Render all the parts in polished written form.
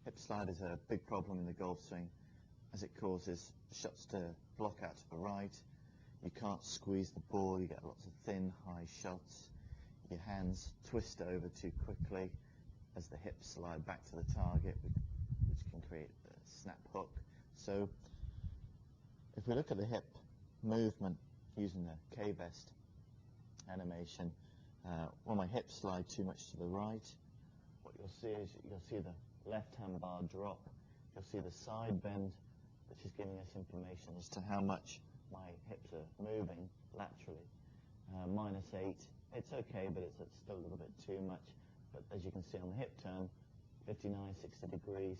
Hip slide is a big problem in the golf swing as it causes shots to block out to the right. You can't squeeze the ball, you get lots of thin, high shots. Your hands twist over too quickly as the hips slide back to the target, which can create a snap hook. So if we look at the hip movement using the K-vest animation, when my hips slide too much to the right, what you'll see is you'll see the left-hand bar drop. You'll see the side bend, which is giving us information as to how much my hips are moving laterally. -8. It's okay, but it's still a little bit too much. But as you can see on the hip turn, 59, 60 degrees.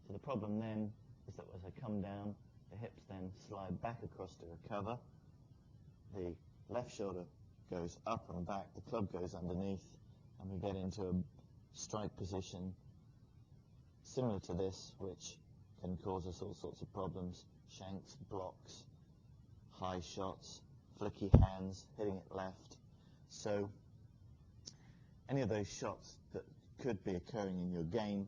So the problem then is that as I come down, the hips then slide back across to recover. The left shoulder goes up and back, the club goes underneath, and we get into a strike position similar to this, which can cause us all sorts of problems: shanks, blocks, high shots, flicky hands, hitting it left. So any of those shots that could be occurring in your game,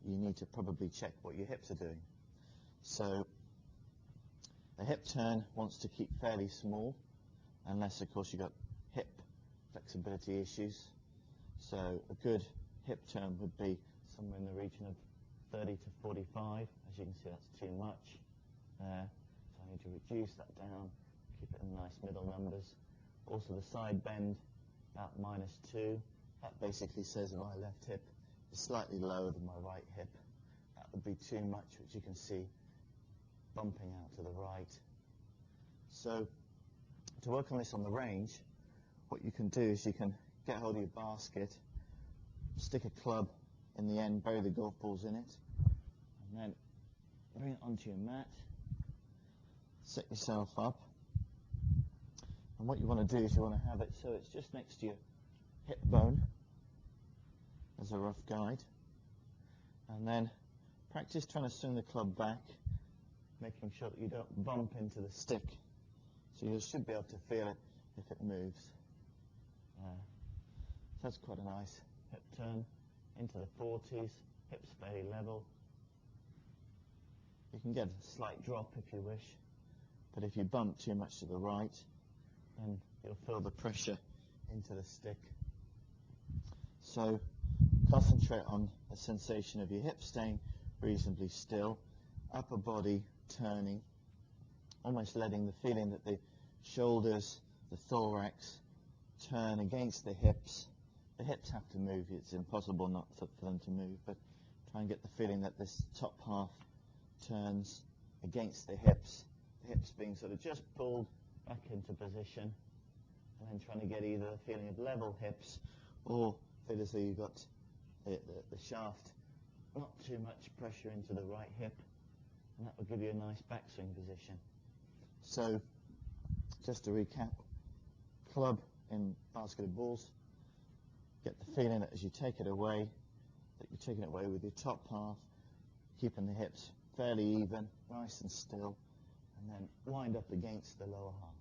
you need to probably check what your hips are doing. So a hip turn wants to keep fairly small, unless of course you've got hip flexibility issues. So a good hip turn would be somewhere in the region of 30 to 45. As you can see, that's too much there. So I need to reduce that down, keep it in nice middle numbers. Also the side bend, about -2. That basically says my left hip is slightly lower than my right hip. That would be too much, which you can see bumping out to the right. So to work on this on the range, what you can do is you can get hold of your basket, stick a club in the end, bury the golf balls in it, and then bring it onto your mat, set yourself up, and what you want to do is you want to have it so it's just next to your hip bone as a rough guide, and then practice trying to swing the club back, making sure that you don't bump into the stick. So you should be able to feel it if it moves. So that's quite a nice hip turn into the 40s, hips fairly level. You can get a slight drop if you wish, but if you bump too much to the right, then you'll feel the pressure into the stick. So concentrate on the sensation of your hips staying reasonably still, upper body turning, almost letting the feeling that the shoulders, the thorax, turn against the hips. The hips have to move. It's impossible not for them to move, but try and get the feeling that this top half turns against the hips being sort of just pulled back into position, and then trying to get either a feeling of level hips or feel as though you've got the shaft, not too much pressure into the right hip, and that will give you a nice backswing position. So just to recap, club in basket of balls, get the feeling that as you take it away, that you're taking it away with your top half, keeping the hips fairly even, nice and still, and then wind up against the lower half.